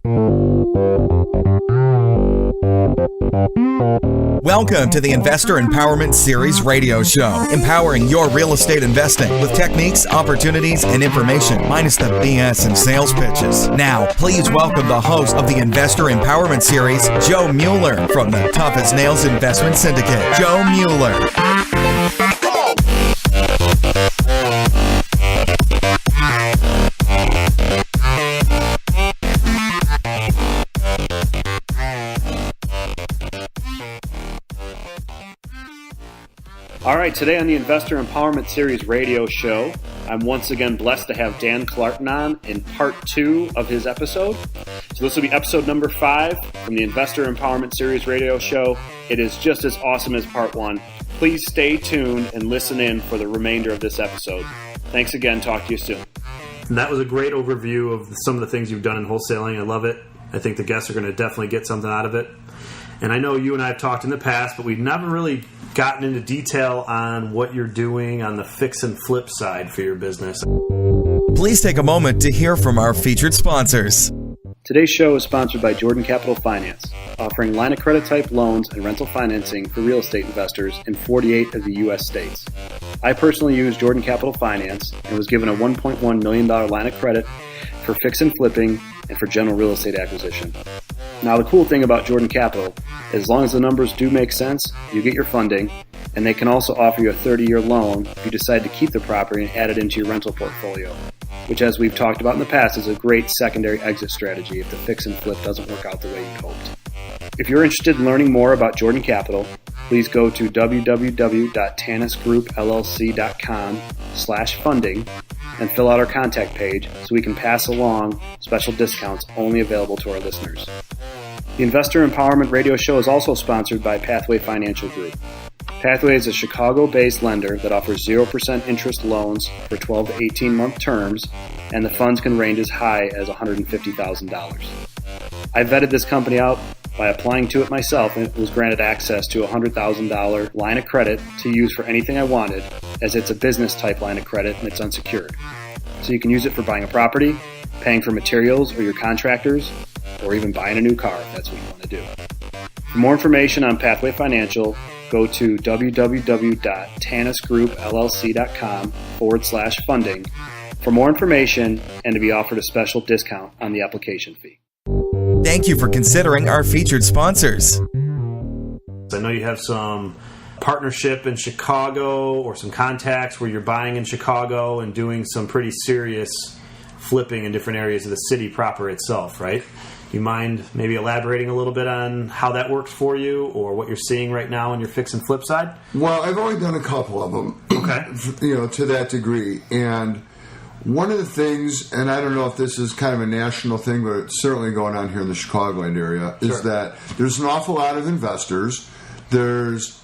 Welcome to the Investor Empowerment Series radio show, empowering your real estate investing with techniques, opportunities, and information, minus the BS and sales pitches. Now, please welcome the host of the Investor Empowerment Series, Joe Mueller, from the Tough as Nails Investment Syndicate. Joe Mueller. All right, today on the Investor Empowerment Series radio show, I'm once again blessed to have Dan Clarton on in part 2 of his episode. So this will be episode number 5 from the Investor Empowerment Series radio show. It is just as awesome as part 1. Please stay tuned and listen in for the remainder of this episode. Thanks again. Talk to you soon. And that was a great overview of some of the things you've done in wholesaling. I love it. I think the guests are going to definitely get something out of it. And I know you and I have talked in the past, but we've never really gotten into detail on what you're doing on the fix and flip side for your business. Please take a moment to hear from our featured sponsors. Today's show is sponsored by Jordan Capital Finance, offering line of credit type loans and rental financing for real estate investors in 48 of the U.S. states. I personally use Jordan Capital Finance and was given a $1.1 million line of credit for fix and flipping and for general real estate acquisition. Now, the cool thing about Jordan Capital, as long as the numbers do make sense, you get your funding, and they can also offer you a 30-year loan if you decide to keep the property and add it into your rental portfolio, which, as we've talked about in the past, is a great secondary exit strategy if the fix and flip doesn't work out the way you hoped. If you're interested in learning more about Jordan Capital, please go to www.tanisgroupllc.com/funding and fill out our contact page so we can pass along special discounts only available to our listeners. The Investor Empowerment Radio Show is also sponsored by Pathway Financial Group. Pathway is a Chicago-based lender that offers 0% interest loans for 12 to 18-month terms, and the funds can range as high as $150,000. I vetted this company out by applying to it myself and was granted access to a $100,000 line of credit to use for anything I wanted, as it's a business-type line of credit and it's unsecured. So you can use it for buying a property, paying for materials or your contractors, or even buying a new car if that's what you want to do. For more information on Pathway Financial, go to www.tanisgroupllc.com/funding for more information and to be offered a special discount on the application fee. Thank you for considering our featured sponsors. I know you have some partnership in Chicago or some contacts where you're buying in Chicago and doing some pretty serious flipping in different areas of the city proper itself, right? You mind maybe elaborating a little bit on how that works for you or what you're seeing right now on your fix and flip side? Well, I've only done a couple of them, okay, to that degree. And one of the things, and I don't know if this is kind of a national thing, but it's certainly going on here in the Chicagoland area, is that there's an awful lot of investors. There's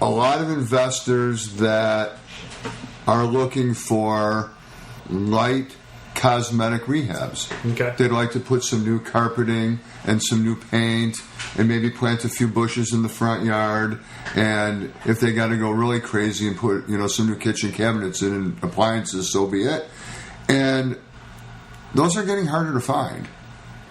a lot of investors that are looking for light cosmetic rehabs. Okay. They'd like to put some new carpeting and some new paint and maybe plant a few bushes in the front yard. And if they got to go really crazy and put, some new kitchen cabinets in and appliances, so be it. And those are getting harder to find.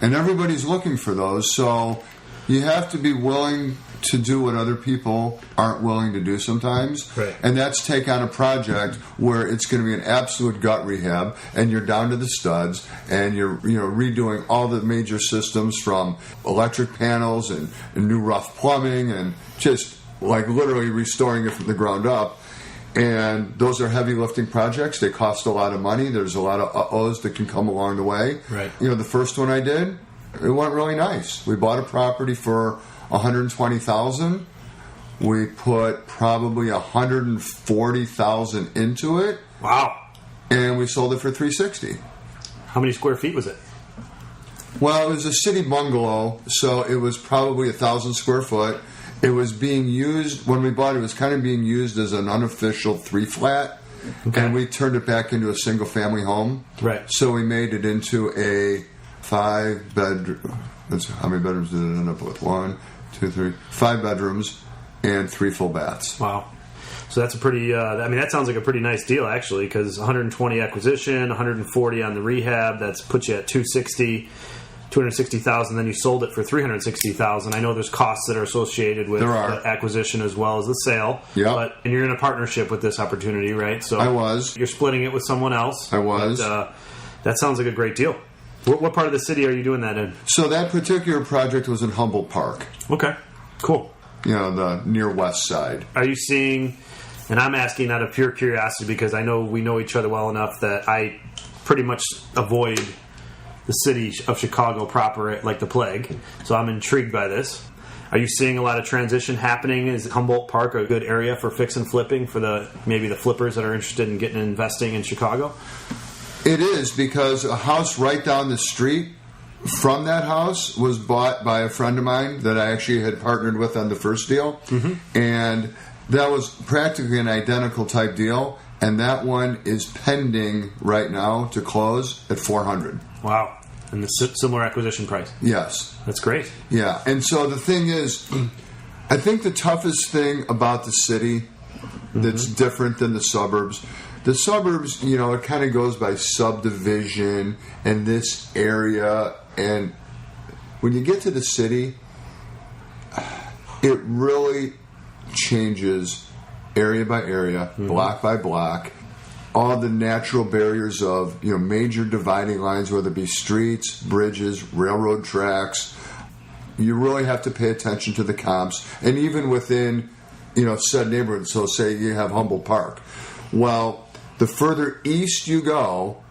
And everybody's looking for those. So you have to be willing to do what other people aren't willing to do sometimes. Right. And that's take on a project where it's going to be an absolute gut rehab and you're down to the studs and you're redoing all the major systems from electric panels and new rough plumbing and just like literally restoring it from the ground up. And those are heavy lifting projects. They cost a lot of money. There's a lot of uh-ohs that can come along the way. Right. The first one I did, it went really nice. We bought a property for $120,000. We put probably $140,000 into it. Wow. And we sold it for $360,000. How many square feet was it? Well, it was a city bungalow, so it was probably 1,000 square foot. It was being used, when we bought it, it was kind of being used as an unofficial 3-flat. Okay. And we turned it back into a single family home. Right. So we made it into a 5-bedroom. How many bedrooms did it end up with? 1, 2, 3, 5 bedrooms and 3 full baths. Wow. So that's a pretty, that sounds like a pretty nice deal, actually, because 120 acquisition, 140 on the rehab, that's puts you at 260. $260,000, then you sold it for $360,000. I know there's costs that are associated with the acquisition as well as the sale. Yeah. And you're in a partnership with this opportunity, right? So I was. You're splitting it with someone else. I was. But, that sounds like a great deal. What part of the city are you doing that in? So that particular project was in Humboldt Park. Okay, cool. The near west side. Are you seeing, and I'm asking out of pure curiosity because I know we know each other well enough that I pretty much avoid the city of Chicago proper like the plague. So I'm intrigued by this. Are you seeing a lot of transition happening? Is Humboldt Park a good area for fix and flipping for maybe the flippers that are interested in getting investing in Chicago? It is, because a house right down the street from that house was bought by a friend of mine that I actually had partnered with on the first deal. Mm-hmm. And that was practically an identical type deal. And that one is pending right now to close at $400,000. Wow. And the similar acquisition price? Yes. That's great. Yeah. And so the thing is, I think the toughest thing about the city that's different than the suburbs, it kind of goes by subdivision and this area. And when you get to the city, it really changes area by area, block by block. All the natural barriers of major dividing lines, whether it be streets, bridges, railroad tracks. You really have to pay attention to the comps, and even within said neighborhood. So say you have Humboldt Park. Well, the further east you go,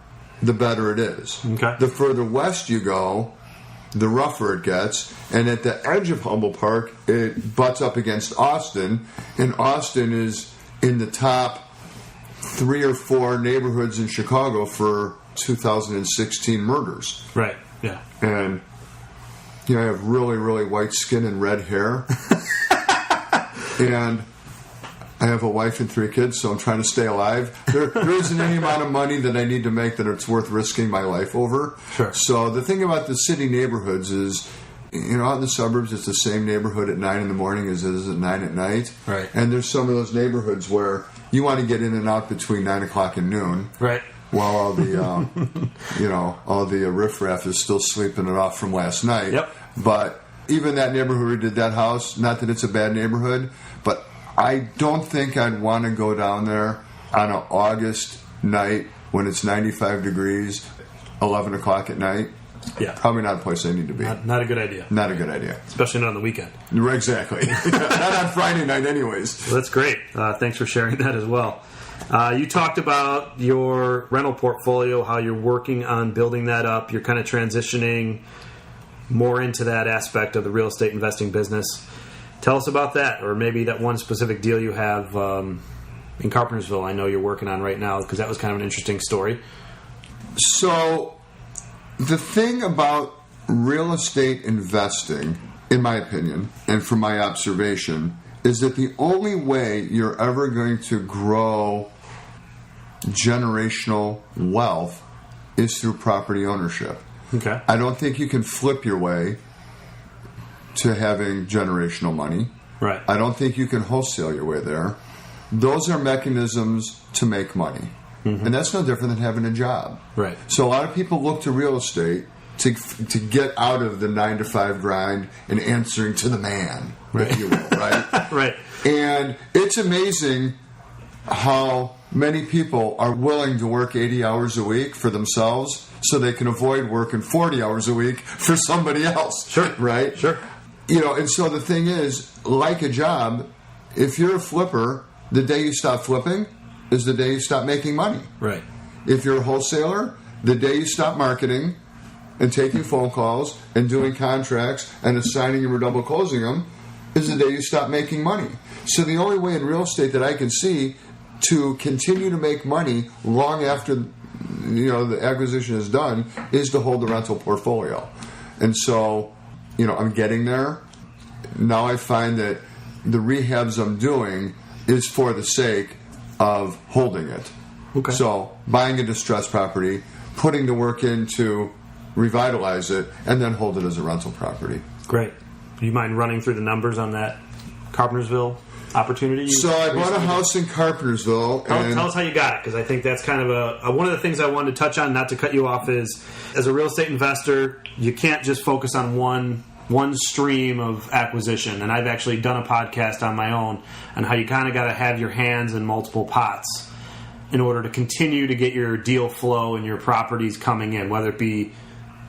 the better it is. Okay. The further west you go, the rougher it gets. And at the edge of Humboldt Park, it butts up against Austin, and Austin is in the top 3 or 4 neighborhoods in Chicago for 2016 murders. Right, yeah. And I have really, really white skin and red hair. And I have a wife and 3 kids, so I'm trying to stay alive. There isn't any amount of money that I need to make that it's worth risking my life over. Sure. So the thing about the city neighborhoods is, out in the suburbs, it's the same neighborhood at 9 in the morning as it is at 9 at night. Right. And there's some of those neighborhoods where you want to get in and out between 9 o'clock and noon. Right. While all the, all the riffraff is still sleeping it off from last night. Yep. But even that neighborhood who did that house, not that it's a bad neighborhood, but I don't think I'd want to go down there on an August night when it's 95 degrees, 11 o'clock at night. Yeah. Probably not a place I need to be. Not a good idea. Not a good idea. Especially not on the weekend. Exactly. Not on Friday night anyways. Well, that's great. Thanks for sharing that as well. You talked about your rental portfolio, how you're working on building that up. You're kind of transitioning more into that aspect of the real estate investing business. Tell us about that, or maybe that one specific deal you have in Carpentersville I know you're working on right now, because that was kind of an interesting story. So the thing about real estate investing, in my opinion, and from my observation, is that the only way you're ever going to grow generational wealth is through property ownership. Okay. I don't think you can flip your way to having generational money. Right. I don't think you can wholesale your way there. Those are mechanisms to make money. Mm-hmm. And that's no different than having a job. Right. So a lot of people look to real estate to get out of the 9-to-5 grind and answering to the man, right, if you will, right? Right. And it's amazing how many people are willing to work 80 hours a week for themselves so they can avoid working 40 hours a week for somebody else. Sure. Right? Sure. And so the thing is, like a job, if you're a flipper, the day you stop flipping is the day you stop making money. Right. If you're a wholesaler, the day you stop marketing and taking phone calls and doing contracts and assigning them or double closing them is the day you stop making money. So the only way in real estate that I can see to continue to make money long after the acquisition is done is to hold the rental portfolio. And so, I'm getting there. Now I find that the rehabs I'm doing is for the sake of holding it. Okay. So buying a distressed property, putting the work in to revitalize it, and then hold it as a rental property. Great. Do you mind running through the numbers on that Carpentersville opportunity? So I bought a house in Carpentersville. Tell us how you got it, because I think that's kind of one of the things I wanted to touch on, not to cut you off, is as a real estate investor, you can't just focus on one stream of acquisition. And I've actually done a podcast on my own on how you kind of got to have your hands in multiple pots in order to continue to get your deal flow and your properties coming in, whether it be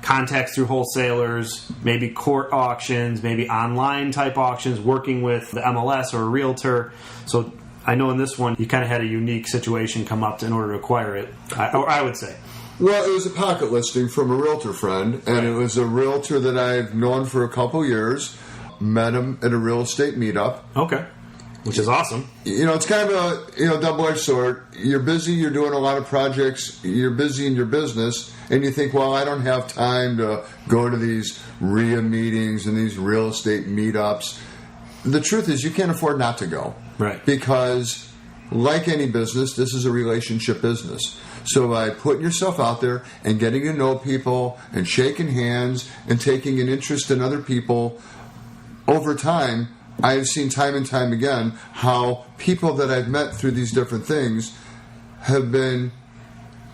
contacts through wholesalers, maybe court auctions, maybe online type auctions, working with the MLS or a realtor. So I know in this one, you kind of had a unique situation come up in order to acquire it, I would say. Well, it was a pocket listing from a realtor friend, and it was a realtor that I've known for a couple years. Met him at a real estate meetup. Okay. Which is awesome. It's kind of a double-edged sword. You're busy, you're doing a lot of projects, you're busy in your business, and you think, well, I don't have time to go to these RIA meetings and these real estate meetups. The truth is, you can't afford not to go. Right. Because, like any business, this is a relationship business. So by putting yourself out there and getting to know people and shaking hands and taking an interest in other people, over time, I have seen time and time again how people that I've met through these different things have been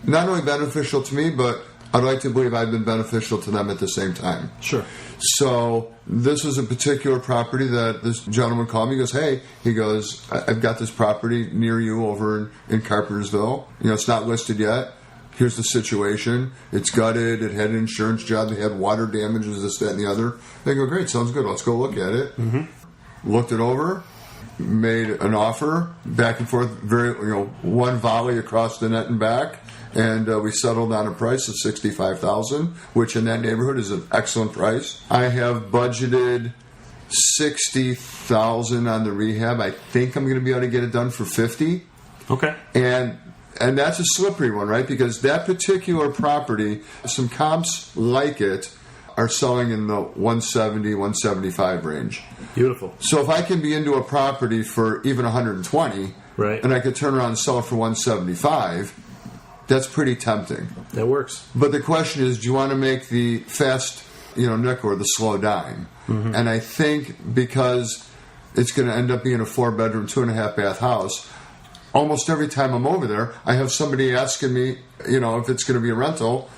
not only beneficial to me, but I'd like to believe I've been beneficial to them at the same time. Sure. So this was a particular property that this gentleman called me. He goes, hey, I've got this property near you over in Carpentersville. It's not listed yet. Here's the situation. It's gutted. It had an insurance job. They had water damages, this, that, and the other. They go, great, sounds good. Let's go look at it. Mm-hmm. Looked it over, made an offer, back and forth, one volley across the net and back, and we settled on a price of $65,000, which in that neighborhood is an excellent price. I have budgeted $60,000 on the rehab. I think I'm going to be able to get it done for $50,000. Okay. And that's a slippery one, right? Because that particular property, some comps like it are selling in the 170, 175 range. Beautiful. So if I can be into a property for even 120, right, and I could turn around and sell it for 175, that's pretty tempting. That works. But the question is, do you want to make the fast, nickel or the slow dime? Mm-hmm. And I think because it's going to end up being a 4-bedroom, 2.5-bath house, almost every time I'm over there, I have somebody asking me, if it's going to be a rental.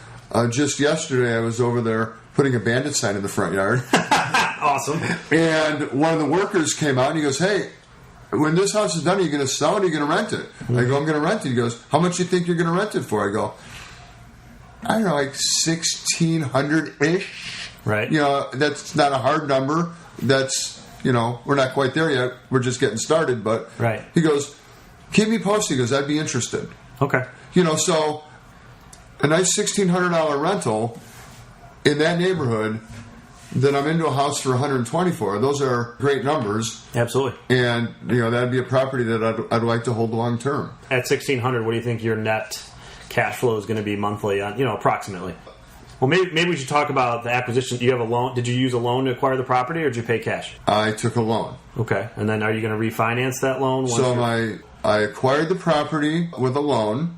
Just yesterday, I was over there putting a bandit sign in the front yard. Awesome. And one of the workers came out and he goes, hey, when this house is done, are you going to sell it or are you going to rent it? Mm-hmm. I go, I'm going to rent it. He goes, how much do you think you're going to rent it for? I go, I don't know, like $1,600-ish. Right. That's not a hard number. That's, we're not quite there yet. We're just getting started. But right. He goes, keep me posted. He goes, I'd be interested. Okay. So a nice $1,600 rental in that neighborhood that I'm into a house for $124. Those are great numbers. Absolutely. And that'd be a property that I'd like to hold long term. At $1,600, what do you think your net cash flow is going to be monthly? On approximately. Well, maybe we should talk about the acquisition. You have a loan. Did you use a loan to acquire the property, or did you pay cash? I took a loan. Okay. And then are you going to refinance that loan? I acquired the property with a loan.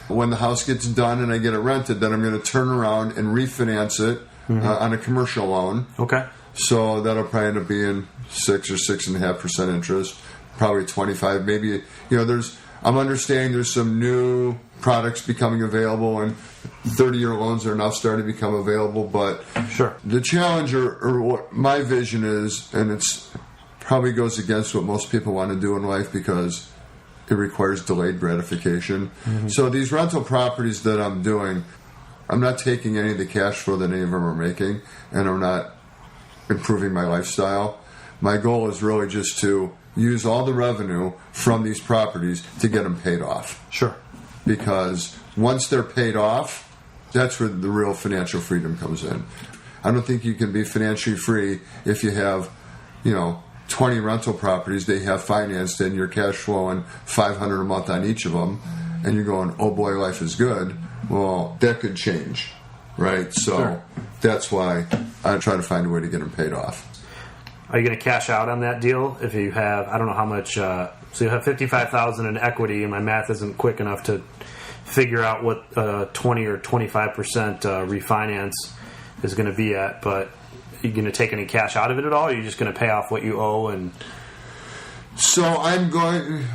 When the house gets done and I get it rented, then I'm going to turn around and refinance it on a commercial loan. Okay. So that'll probably end up being 6 or 6.5% interest, probably 25. Maybe I'm understanding there's some new products becoming available, and 30-year loans are now starting to become available. But sure, the challenge or what my vision is, and it's probably goes against what most people want to do in life because it requires delayed gratification. Mm-hmm. So these rental properties that I'm doing, I'm not taking any of the cash flow that any of them are making, and I'm not improving my lifestyle. My goal is really just to use all the revenue from these properties to get them paid off. Sure. Because once they're paid off, that's where the real financial freedom comes in. I don't think you can be financially free if you have, 20 rental properties they have financed and you're cash flowing $500 a month on each of them, and you're going, oh boy, life is good. Well, that could change, right? So sure. That's why I try to find a way to get them paid off. Are you going to cash out on that deal if you have, I don't know how much, so you have $55,000 in equity, and my math isn't quick enough to figure out what 20 or 25% refinance is going to be at, but are you going to take any cash out of it at all, or are you just going to pay off what you owe? And So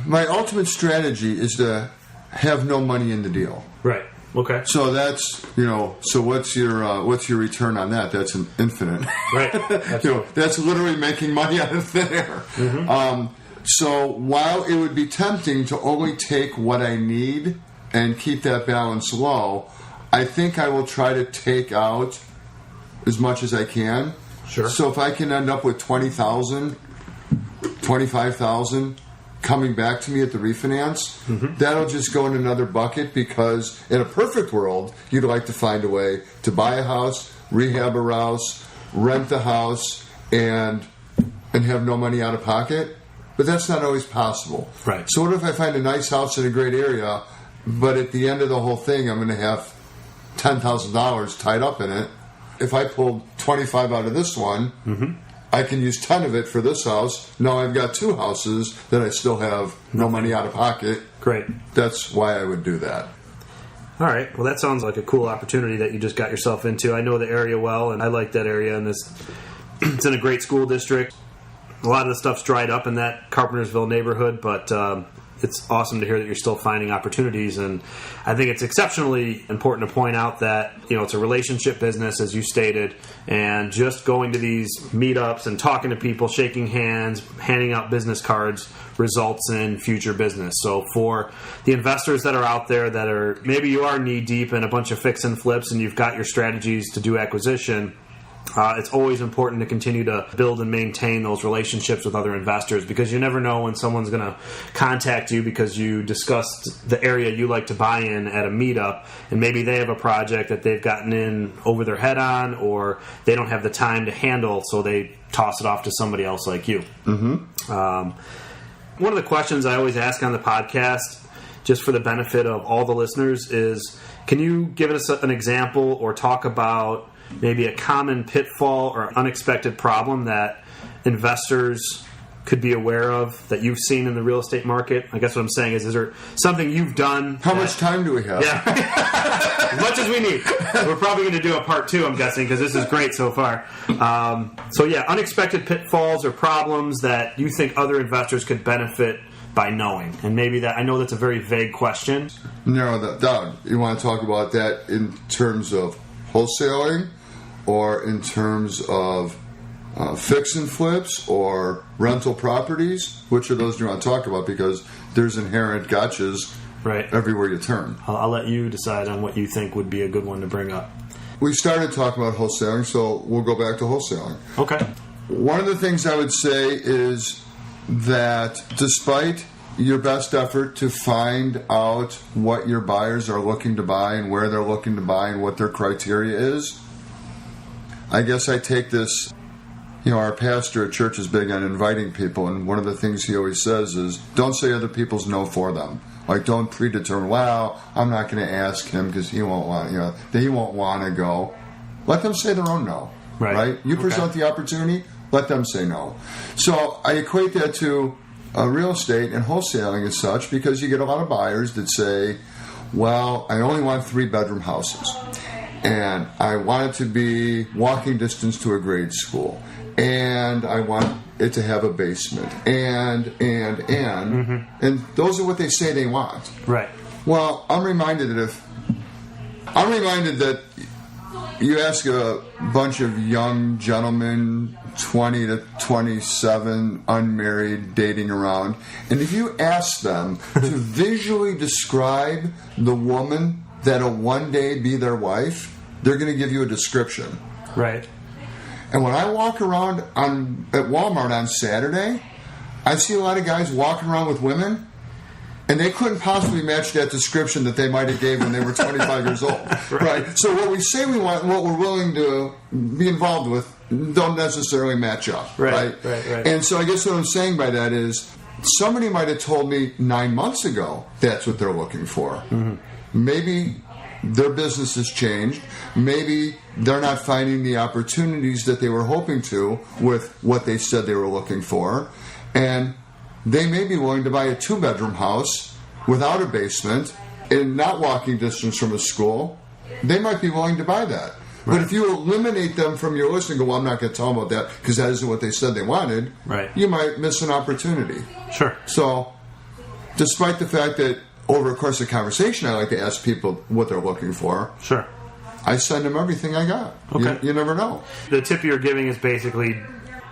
my ultimate strategy is to have no money in the deal. Right. Okay. So that's, so what's your return on that? That's an infinite. Right. That's literally making money out of thin air. Mm-hmm. So while it would be tempting to only take what I need and keep that balance low, I think I will try to take out as much as I can. Sure. So if I can end up with $20,000, $25,000 coming back to me at the refinance, that'll just go in another bucket, because in a perfect world, you'd like to find a way to buy a house, rehab a house, rent the house, and have no money out of pocket. But that's not always possible. Right. So what if I find a nice house in a great area, but at the end of the whole thing, I'm going to have $10,000 tied up in it? If I pulled 25 out of this one, I can use 10 of it for this house. Now I've got 2 houses that I still have no money out of pocket. Great. That's why I would do that. All right. Well, that sounds like a cool opportunity that you just got yourself into. I know the area well, and I like that area. And it's in a great school district. A lot of the stuff's dried up in that Carpentersville neighborhood, but it's awesome to hear that you're still finding opportunities. And I think it's exceptionally important to point out that, it's a relationship business, as you stated, and just going to these meetups and talking to people, shaking hands, handing out business cards results in future business. So for the investors that are out there that are, maybe you are knee deep in a bunch of fix and flips and you've got your strategies to do acquisition, it's always important to continue to build and maintain those relationships with other investors, because you never know when someone's going to contact you because you discussed the area you like to buy in at a meetup, and maybe they have a project that they've gotten in over their head on, or they don't have the time to handle, so they toss it off to somebody else like you. One of the questions I always ask on the podcast, just for the benefit of all the listeners, is can you give us an example or talk about maybe a common pitfall or unexpected problem that investors could be aware of that you've seen in the real estate market? I guess what I'm saying is there something you've done? How much time do we have? Yeah, as much as we need. We're probably going to do a part 2, I'm guessing, because this is great so far. Unexpected pitfalls or problems that you think other investors could benefit by knowing. And maybe that, I know that's a very vague question. Narrow that down. You want to talk about that in terms of wholesaling, or in terms of fix and flips, or rental properties? Which of those do you want to talk about? Because there's inherent gotchas everywhere you turn. I'll let you decide on what you think would be a good one to bring up. We started talking about wholesaling, so we'll go back to wholesaling. Okay. One of the things I would say is that despite your best effort to find out what your buyers are looking to buy and where they're looking to buy and what their criteria is, I guess I take this, our pastor at church is big on inviting people, and one of the things he always says is, don't say other people's no for them. Like, don't predetermine, well, I'm not going to ask him because he won't want, he won't want to go. Let them say their own no, right? You present the opportunity, let them say no. So I equate that to real estate and wholesaling as such, because you get a lot of buyers that say, well, I only want 3-bedroom houses, and I want it to be walking distance to a grade school, and I want it to have a basement, and those are what they say they want. Right. Well, I'm reminded that you ask a bunch of young gentlemen, 20 to 27, unmarried, dating around, and if you ask them to visually describe the woman that'll one day be their wife, they're going to give you a description. Right. And when I walk around at Walmart on Saturday, I see a lot of guys walking around with women, and they couldn't possibly match that description that they might have gave when they were 25 years old. Right. So what we say we want, what we're willing to be involved with, don't necessarily match up. Right. And so I guess what I'm saying by that is, somebody might have told me 9 months ago that's what they're looking for. Maybe their business has changed. Maybe they're not finding the opportunities that they were hoping to with what they said they were looking for. And they may be willing to buy a 2-bedroom house without a basement and not walking distance from a school. They might be willing to buy that. Right. But if you eliminate them from your list and go, well, I'm not going to tell them about that because that isn't what they said they wanted, right, you might miss an opportunity. Sure. So, despite the fact that over the course of conversation, I like to ask people what they're looking for. Sure. I send them everything I got. Okay. You never know. The tip you're giving is basically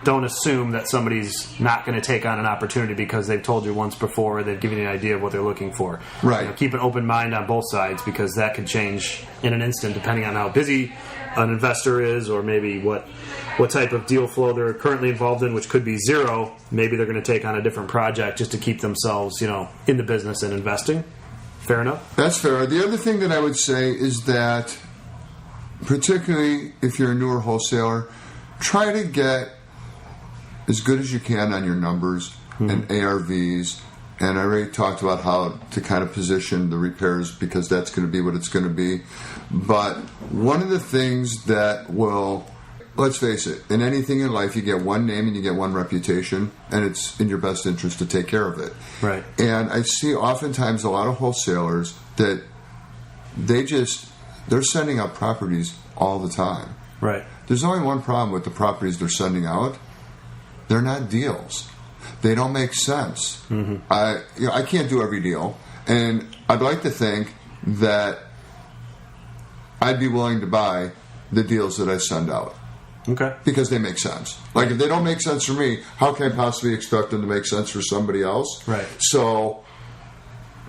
don't assume that somebody's not going to take on an opportunity because they've told you once before or they've given you an idea of what they're looking for. Right. Keep an open mind on both sides because that could change in an instant depending on how busy an investor is or maybe what type of deal flow they're currently involved in, which could be zero. Maybe they're going to take on a different project just to keep themselves, in the business and investing. Fair enough? That's fair. The other thing that I would say is that, particularly if you're a newer wholesaler, try to get as good as you can on your numbers and ARVs. And I already talked about how to kind of position the repairs because that's going to be what it's going to be. But one of the things that will, let's face it, in anything in life, you get one name and you get one reputation, and it's in your best interest to take care of it. Right. And I see oftentimes a lot of wholesalers that they're sending out properties all the time. Right. There's only one problem with the properties they're sending out. They're not deals. They don't make sense. Mm-hmm. I can't do every deal, and I'd like to think that I'd be willing to buy the deals that I send out. Okay. Because they make sense. Like, if they don't make sense for me, how can I possibly expect them to make sense for somebody else? Right. So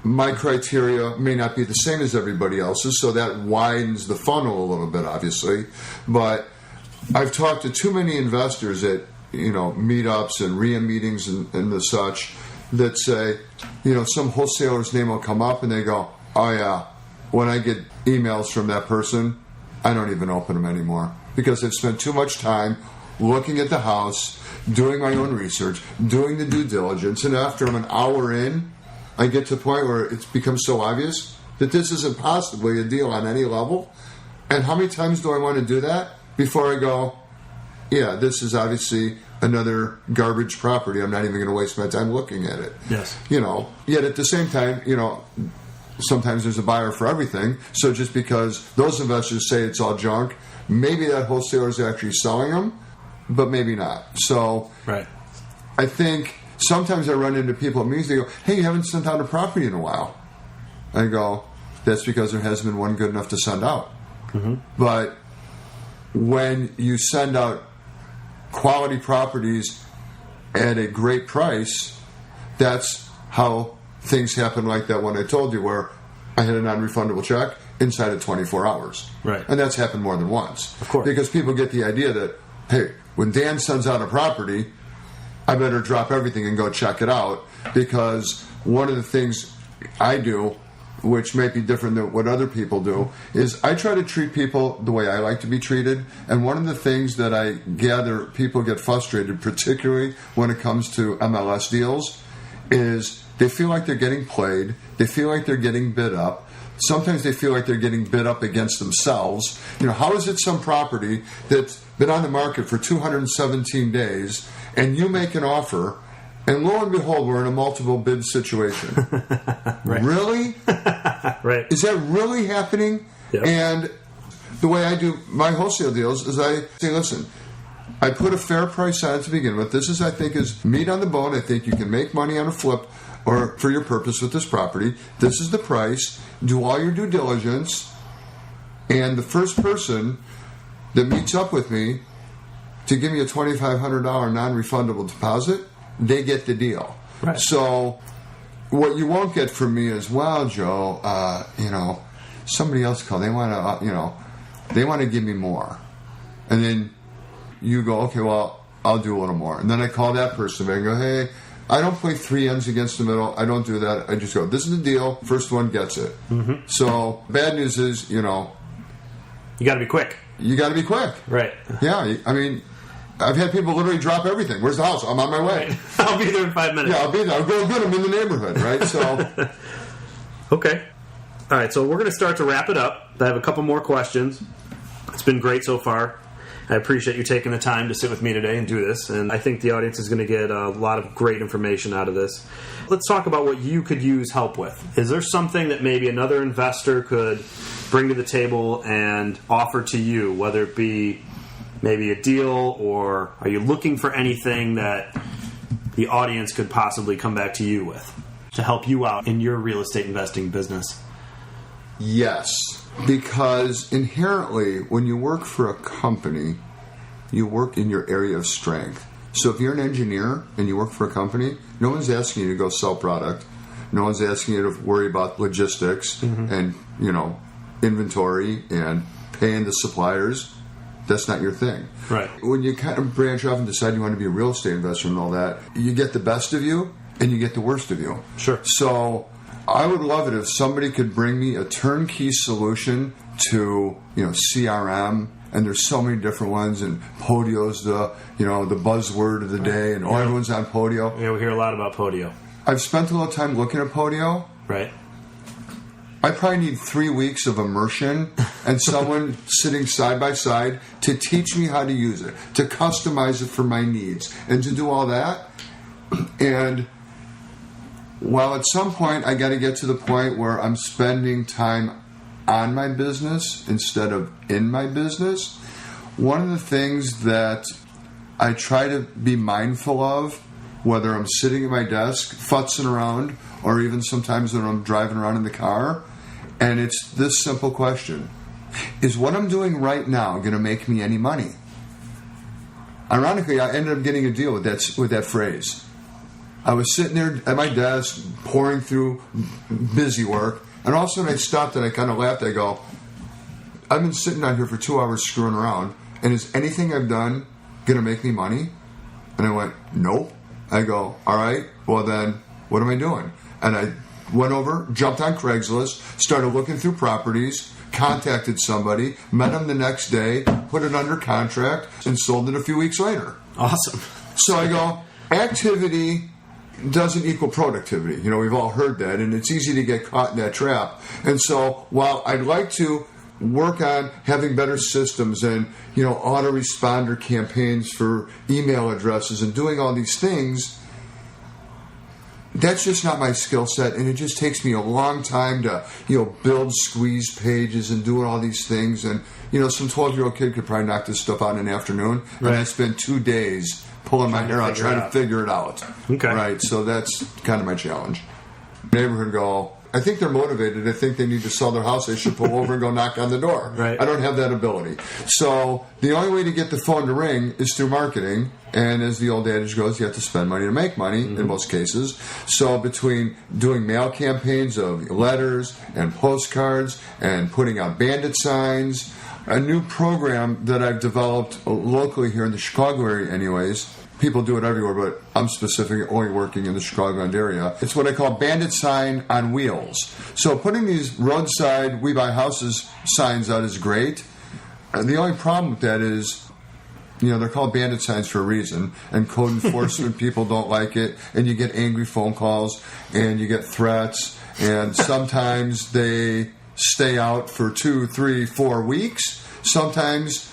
my criteria may not be the same as everybody else's, so that widens the funnel a little bit, obviously. But I've talked to too many investors at meetups and RIA meetings and the such that say, some wholesaler's name will come up and they go, oh yeah, when I get emails from that person, I don't even open them anymore because I've spent too much time looking at the house, doing my own research, doing the due diligence, and after I'm an hour in, I get to the point where it's become so obvious that this isn't possibly a deal on any level. And how many times do I want to do that before I go, yeah, this is obviously another garbage property. I'm not even going to waste my time looking at it. Yes. Yet at the same time, sometimes there's a buyer for everything. So just because those investors say it's all junk, maybe that wholesaler is actually selling them, but maybe not. So right. I think sometimes I run into people at meetings, they go, hey, you haven't sent out a property in a while. I go, that's because there hasn't been one good enough to send out. Mm-hmm. But when you send out quality properties at a great price, that's how things happen like that one I told you where I had a non-refundable check inside of 24 hours. Right. And that's happened more than once. Of course. Because people get the idea that, hey, when Dan sends out a property, I better drop everything and go check it out, because one of the things I do, which may be different than what other people do, is I try to treat people the way I like to be treated. And one of the things that I gather people get frustrated, particularly when it comes to MLS deals, is they feel like they're getting played. They feel like they're getting bid up. Sometimes they feel like they're getting bid up against themselves. How is it some property that's been on the market for 217 days and you make an offer, and lo and behold, we're in a multiple bid situation? Right. Really? Right. Is that really happening? Yep. And the way I do my wholesale deals is I say, listen, I put a fair price on it to begin with. This I think is meat on the bone. I think you can make money on a flip or for your purpose with this property. This is the price. Do all your due diligence. And the first person that meets up with me to give me a $2,500 non-refundable deposit, they get the deal. Right. So what you won't get from me is, well, Joe, somebody else called. They want to give me more. And then you go, okay, well, I'll do a little more. And then I call that person and go, hey, I don't play three ends against the middle. I don't do that. I just go, this is the deal. First one gets it. Mm-hmm. So bad news is, you got to be quick. You got to be quick. Right. Yeah. I mean, I've had people literally drop everything. Where's the house? I'm on my way. Right. I'll be there in 5 minutes. Yeah, I'll be there. I'll go good. I'm in the neighborhood, right? So. Okay. All right, so we're going to start to wrap it up. I have a couple more questions. It's been great so far. I appreciate you taking the time to sit with me today and do this, and I think the audience is going to get a lot of great information out of this. Let's talk about what you could use help with. Is there something that maybe another investor could bring to the table and offer to you, whether it be maybe a deal, or are you looking for anything that the audience could possibly come back to you with to help you out in your real estate investing business? Yes, because inherently, when you work for a company, you work in your area of strength. So if you're an engineer and you work for a company, no one's asking you to go sell product. No one's asking you to worry about logistics and, inventory and paying the suppliers. That's not your thing. Right. When you kind of branch off and decide you want to be a real estate investor and all that, you get the best of you and you get the worst of you. Sure. So I would love it if somebody could bring me a turnkey solution to, CRM, and there's so many different ones, and Podio's the buzzword of the day, and everyone's on Podio. Yeah, we hear a lot about Podio. I've spent a little time looking at Podio. Right. I probably need 3 weeks of immersion and someone sitting side by side to teach me how to use it, to customize it for my needs, and to do all that. And while at some point I got to get to the point where I'm spending time on my business instead of in my business, one of the things that I try to be mindful of, whether I'm sitting at my desk futzing around or even sometimes when I'm driving around in the car, and it's this simple question: is what I'm doing right now going to make me any money? Ironically, I ended up getting a deal with that phrase. I was sitting there at my desk pouring through busy work, and all of a sudden I stopped and I kind of laughed. I go, I've been sitting out here for 2 hours screwing around, and is anything I've done going to make me money? And I went, nope. I go, all right, well then, what am I doing? And I went over, jumped on Craigslist, started looking through properties, contacted somebody, met them the next day, put it under contract, and sold it a few weeks later. Awesome. So I go, activity doesn't equal productivity. We've all heard that, and it's easy to get caught in that trap. And so while I'd like to work on having better systems and, autoresponder campaigns for email addresses and doing all these things, that's just not my skill set, and it just takes me a long time to, build squeeze pages and doing all these things. And, some 12-year-old kid could probably knock this stuff out in an afternoon, and I spent 2 days pulling my hair out trying to figure it out. Okay. Right, so that's kind of my challenge. Neighborhood go, I think they're motivated. I think they need to sell their house. They should pull over and go knock on the door. Right. I don't have that ability. So the only way to get the phone to ring is through marketing. And as the old adage goes, you have to spend money to make money in most cases. So between doing mail campaigns of letters and postcards and putting out bandit signs, a new program that I've developed locally here in the Chicago area anyways. People do it everywhere, but I'm specifically only working in the Chicagoland area. It's what I call bandit sign on wheels. So putting these roadside We Buy Houses signs out is great. The only problem with that is, they're called bandit signs for a reason, and code enforcement people don't like it, and you get angry phone calls, and you get threats, and sometimes they stay out for 2, 3, 4 weeks. Sometimes,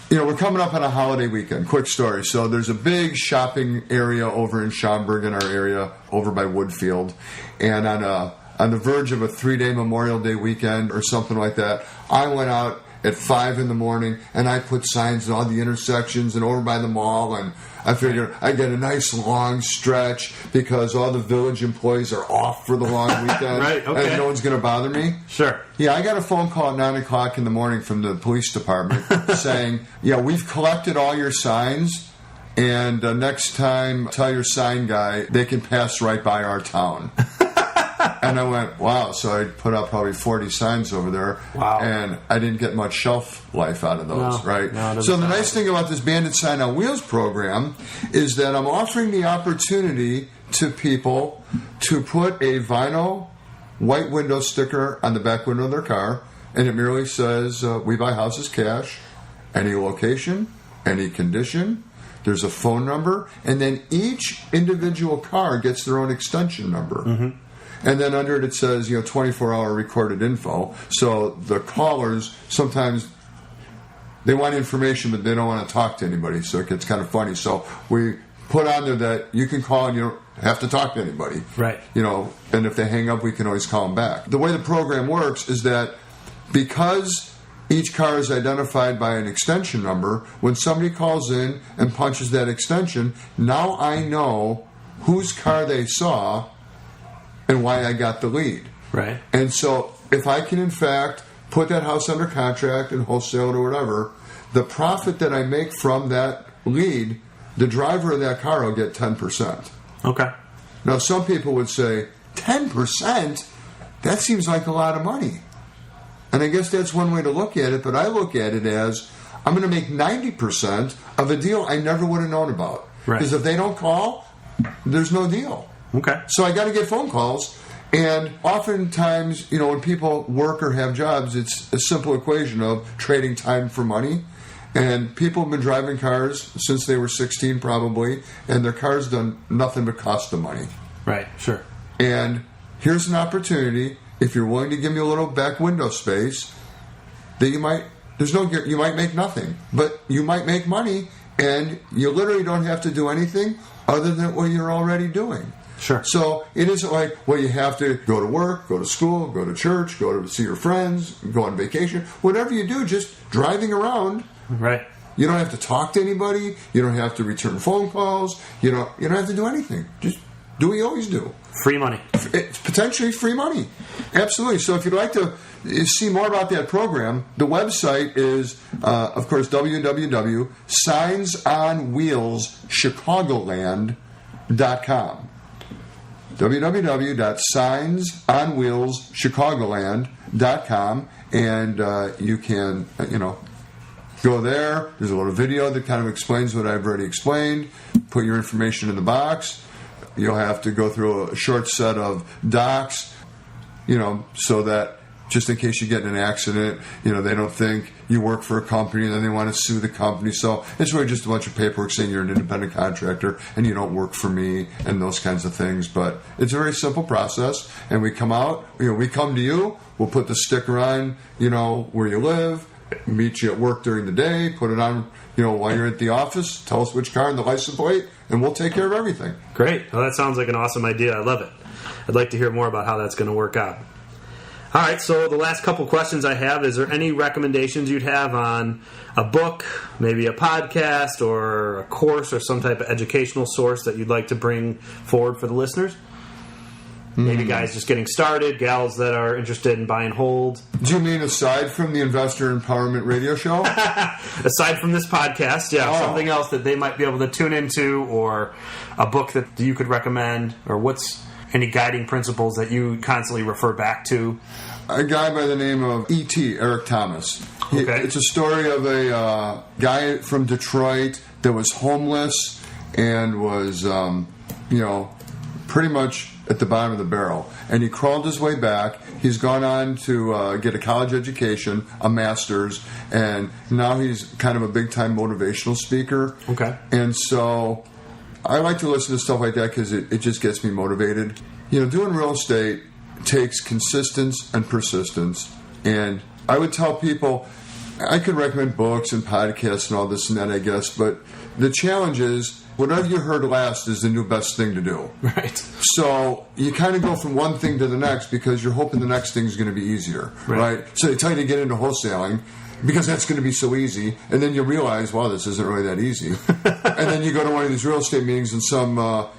we're coming up on a holiday weekend. Quick story. So there's a big shopping area over in Schaumburg in our area, over by Woodfield. And on the verge of a 3-day Memorial Day weekend or something like that, I went out at 5 in the morning and I put signs in all the intersections and over by the mall, and I figured I'd get a nice long stretch because all the village employees are off for the long weekend. Right, okay. And no one's going to bother me. Sure. Yeah, I got a phone call at 9 o'clock in the morning from the police department saying, we've collected all your signs, and next time tell your sign guy they can pass right by our town. And I went, wow. So I put up probably 40 signs over there. Wow. And I didn't get much shelf life out of those, right? No, so the nice thing about this Bandit Sign on Wheels program is that I'm offering the opportunity to people to put a vinyl white window sticker on the back window of their car, and it merely says, We Buy Houses Cash, any location, any condition. There's a phone number, and then each individual car gets their own extension number. Mm-hmm. And then under it says, 24-hour recorded info. So the callers, sometimes they want information, but they don't want to talk to anybody. So it gets kind of funny. So we put on there that you can call and you don't have to talk to anybody. Right. And if they hang up, we can always call them back. The way the program works is that because each car is identified by an extension number, when somebody calls in and punches that extension, now I know whose car they saw and why I got the lead. Right. And so if I can, in fact, put that house under contract and wholesale it or whatever, the profit that I make from that lead, the driver of that car will get 10%. Okay. Now, some people would say, 10%? That seems like a lot of money. And I guess that's one way to look at it, but I look at it as, I'm going to make 90% of a deal I never would have known about. Right. Because if they don't call, there's no deal. Okay. So I got to get phone calls. And oftentimes, when people work or have jobs, it's a simple equation of trading time for money. And people have been driving cars since they were 16 probably, and their car's done nothing but cost them money. Right, sure. And here's an opportunity, if you're willing to give me a little back window space, that you might make nothing, but you might make money, and you literally don't have to do anything other than what you're already doing. Sure. So it isn't like, well, you have to go to work, go to school, go to church, go to see your friends, go on vacation. Whatever you do, just driving around. Right. You don't have to talk to anybody. You don't have to return phone calls. You don't have to do anything. Just do what you always do. Free money. It's potentially free money. Absolutely. So if you'd like to see more about that program, the website is, of course, www.signsonwheelschicagoland.com. www.signsonwheelschicagoland.com, and you can, go there. There's a little video that kind of explains what I've already explained. Put your information in the box. You'll have to go through a short set of docs, so that just in case you get in an accident, they don't think you work for a company and then they want to sue the company. So it's really just a bunch of paperwork saying you're an independent contractor and you don't work for me and those kinds of things. But it's a very simple process. And we come out, we come to you, we'll put the sticker on, where you live, meet you at work during the day, put it on, while you're at the office, tell us which car and the license plate, and we'll take care of everything. Great. Well, that sounds like an awesome idea. I love it. I'd like to hear more about how that's going to work out. All right, so the last couple questions I have, is there any recommendations you'd have on a book, maybe a podcast, or a course, or some type of educational source that you'd like to bring forward for the listeners? Maybe guys just getting started, gals that are interested in buy and hold. Do you mean aside from the Investor Empowerment Radio Show? Aside from this podcast, something else that they might be able to tune into, or a book that you could recommend, or what's any guiding principles that you constantly refer back to? A guy by the name of E.T., Eric Thomas. Okay. It's a story of a guy from Detroit that was homeless and was, pretty much at the bottom of the barrel. And he crawled his way back. He's gone on to get a college education, a master's, and now he's kind of a big-time motivational speaker. Okay. And so I like to listen to stuff like that because it just gets me motivated. Doing real estate takes consistency and persistence. And I would tell people, I could recommend books and podcasts and all this and that, I guess, but the challenge is, whatever you heard last is the new best thing to do. Right. So you kind of go from one thing to the next because you're hoping the next thing is going to be easier, right? So they tell you to get into wholesaling because that's going to be so easy, and then you realize, wow, this isn't really that easy. And then you go to one of these real estate meetings, and some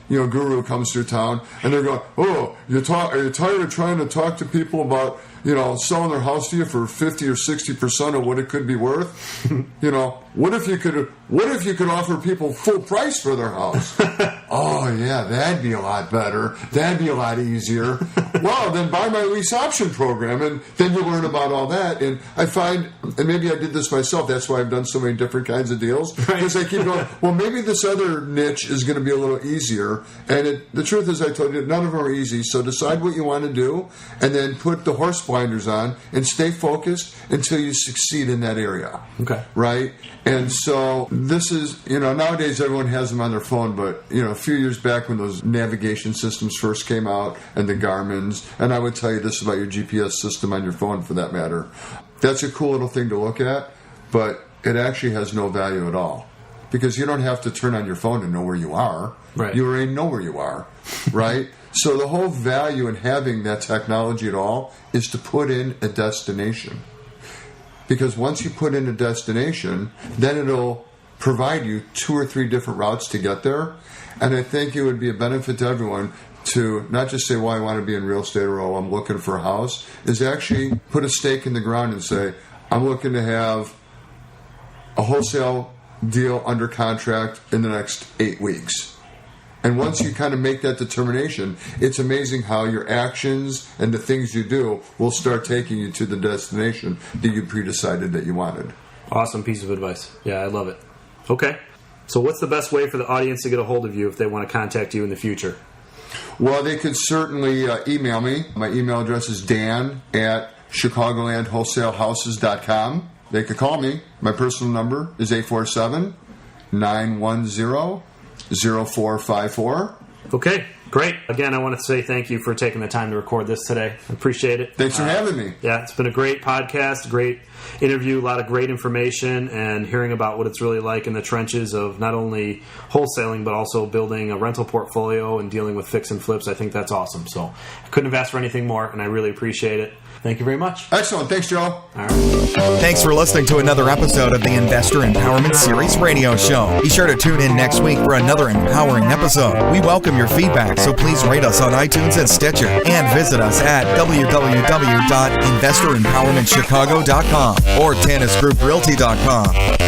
guru comes through town, and they're going, "Oh, are you tired of trying to talk to people about selling their house to you for 50 or 60% of what it could be worth? What if you could offer people full price for their house?" Oh yeah, that'd be a lot better. That'd be a lot easier. Well, then buy my lease option program, and then you learn about all that. And I find, and maybe I did this myself, that's why I've done so many different kinds of deals, because I keep going, well, maybe this other niche is going to be a little easier. And the truth is, I told you, none of them are easy. So decide what you want to do, and then put the horse blinders on and stay focused until you succeed in that area. Okay. Right? And so this is, nowadays everyone has them on their phone, but, a few years back when those navigation systems first came out, and the Garmin's, and I would tell you this about your GPS system on your phone for that matter, that's a cool little thing to look at, but it actually has no value at all. Because you don't have to turn on your phone to know where you are. Right. You already know where you are, right? So the whole value in having that technology at all is to put in a destination. because once you put in a destination, then it'll provide you 2 or 3 different routes to get there. And I think it would be a benefit to everyone to not just say, well, I want to be in real estate, or, oh, I'm looking for a house, is actually put a stake in the ground and say, I'm looking to have a wholesale deal under contract in the next 8 weeks. And once you kind of make that determination, it's amazing how your actions and the things you do will start taking you to the destination that you pre-decided that you wanted. Awesome piece of advice. Yeah, I love it. Okay. So what's the best way for the audience to get a hold of you if they want to contact you in the future? Well, they could certainly email me. My email address is dan@chicagolandwholesalehouses.com. They could call me. My personal number is 847-910-0454. Okay, great. Again, I want to say thank you for taking the time to record this today. I appreciate it. Thanks for having me. Yeah, it's been a great podcast, great interview, a lot of great information, and hearing about what it's really like in the trenches of not only wholesaling, but also building a rental portfolio and dealing with fix and flips. I think that's awesome. So I couldn't have asked for anything more, and I really appreciate it. Thank you very much. Excellent. Thanks, Joe. All right. Thanks for listening to another episode of the Investor Empowerment Series radio show. Be sure to tune in next week for another empowering episode. We welcome your feedback, so please rate us on iTunes and Stitcher, and visit us at www.investoремpowermentchicago.com or TannisGroupRealty.com.